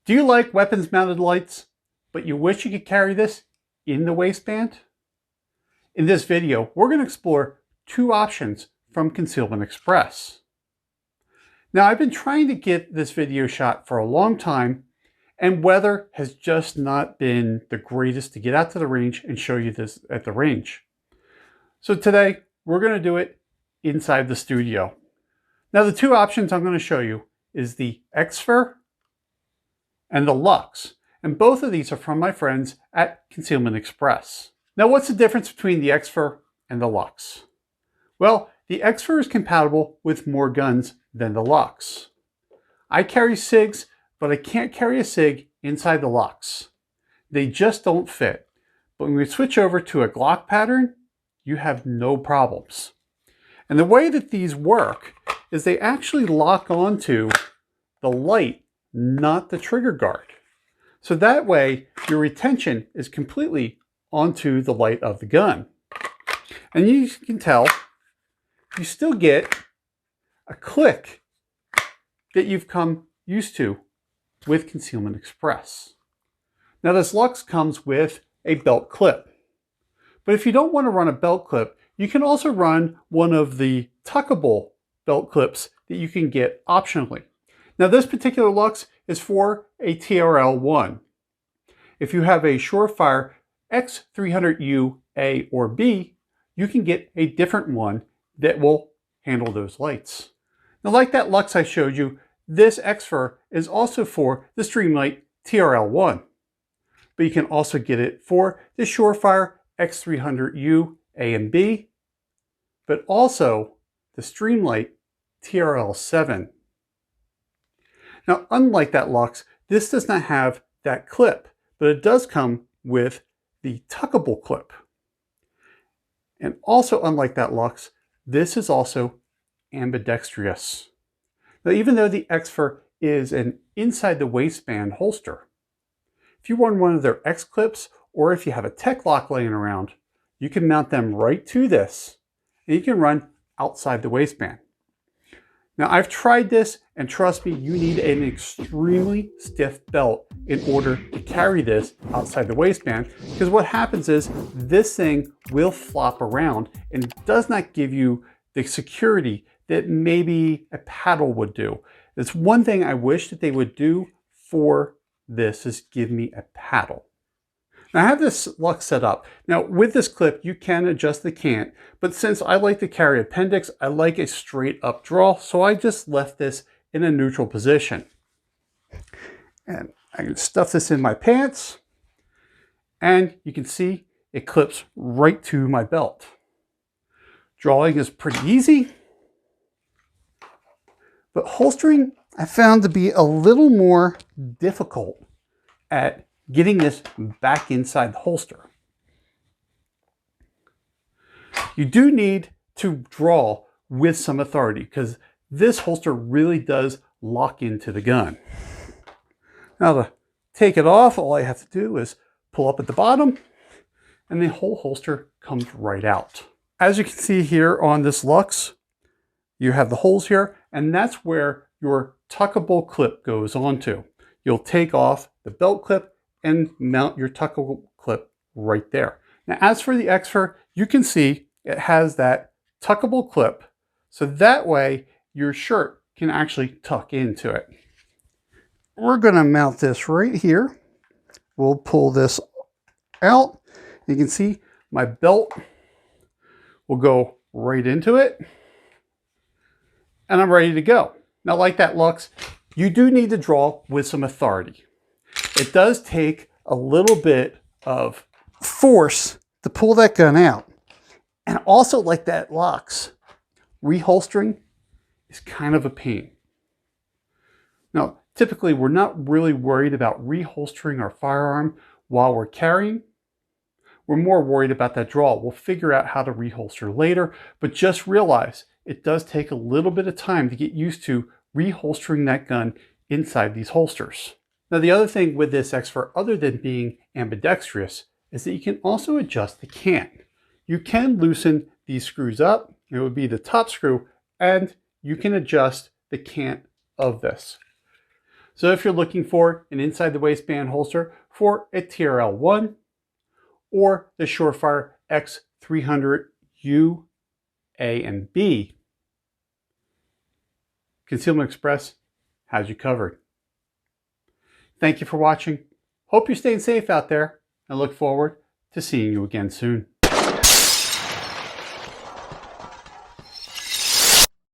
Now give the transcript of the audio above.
Do you like weapons mounted lights, but you wish you could carry this in the waistband? In this video, we're going to explore two options from Concealment Express. Now, I've been trying to get this video shot for a long time, and weather has just not been the greatest to get out to the range and show you this at the range. So today, we're going to do it inside the studio. Now, the two options I'm going to show you is the X-FER and the LUX. And both of these are from my friends at Concealment Express. Now, what's the difference between the X-FER and the LUX? Well, the X-FER is compatible with more guns than the LUX. I carry SIGs, but I can't carry a SIG inside the LUX. They just don't fit. But when we switch over to a Glock pattern, you have no problems. And the way that these work is they actually lock onto the light, not the trigger guard. So that way your retention is completely onto the light of the gun. And you can tell you still get a click that you've come used to with Concealment Express. Now, this LUX comes with a belt clip. But if you don't want to run a belt clip, you can also run one of the tuckable belt clips that you can get optionally. Now, this particular LUX is for a TLR1. If you have a Surefire X300U A or B, you can get a different one that will handle those lights. Now, like that LUX I showed you, this X-FER is also for the Streamlight TLR1. But you can also get it for the Surefire X300U A and B, but also the Streamlight TLR7. Now, unlike that LUX, this does not have that clip, but it does come with the tuckable clip. And also, unlike that LUX, this is also ambidextrous. Now, even though the X-FER is an inside the waistband holster, if you run one of their X clips, or if you have a tech lock laying around, you can mount them right to this, and you can run outside the waistband. Now, I've tried this, and trust me, you need an extremely stiff belt in order to carry this outside the waistband, because what happens is this thing will flop around and does not give you the security that maybe a paddle would do. That's one thing I wish that they would do for this, is give me a paddle. Now, I have this LUX set up. Now, with this clip, you can adjust the cant, but since I like to carry appendix, I like a straight up draw, so I just left this in a neutral position. And I can stuff this in my pants, and you can see it clips right to my belt. Drawing is pretty easy, but holstering I found to be a little more difficult at getting this back inside the holster. You do need to draw with some authority, because this holster really does lock into the gun. Now, to take it off, all I have to do is pull up at the bottom, and the whole holster comes right out. As you can see here on this LUX, you have the holes here, and that's where your tuckable clip goes onto. You'll take off the belt clip and mount your tuckable clip right there. Now, as for the X-FER, you can see it has that tuckable clip, so that way your shirt can actually tuck into it. We're going to mount this right here. We'll pull this out. You can see my belt will go right into it, and I'm ready to go. Now, like that LUX, you do need to draw with some authority. It does take a little bit of force to pull that gun out. And also, like that LUX, reholstering is kind of a pain. Now, typically, we're not really worried about reholstering our firearm while we're carrying. We're more worried about that draw. We'll figure out how to reholster later, but just realize it does take a little bit of time to get used to reholstering that gun inside these holsters. Now, the other thing with this X-FER, other than being ambidextrous, is that you can also adjust the cant. You can loosen these screws up. It would be the top screw, and you can adjust the cant of this. So if you're looking for an inside the waistband holster for a TLR1 or the Surefire X300 U, A, and B, Concealment Express has you covered. Thank you for watching. Hope you're staying safe out there and look forward to seeing you again soon.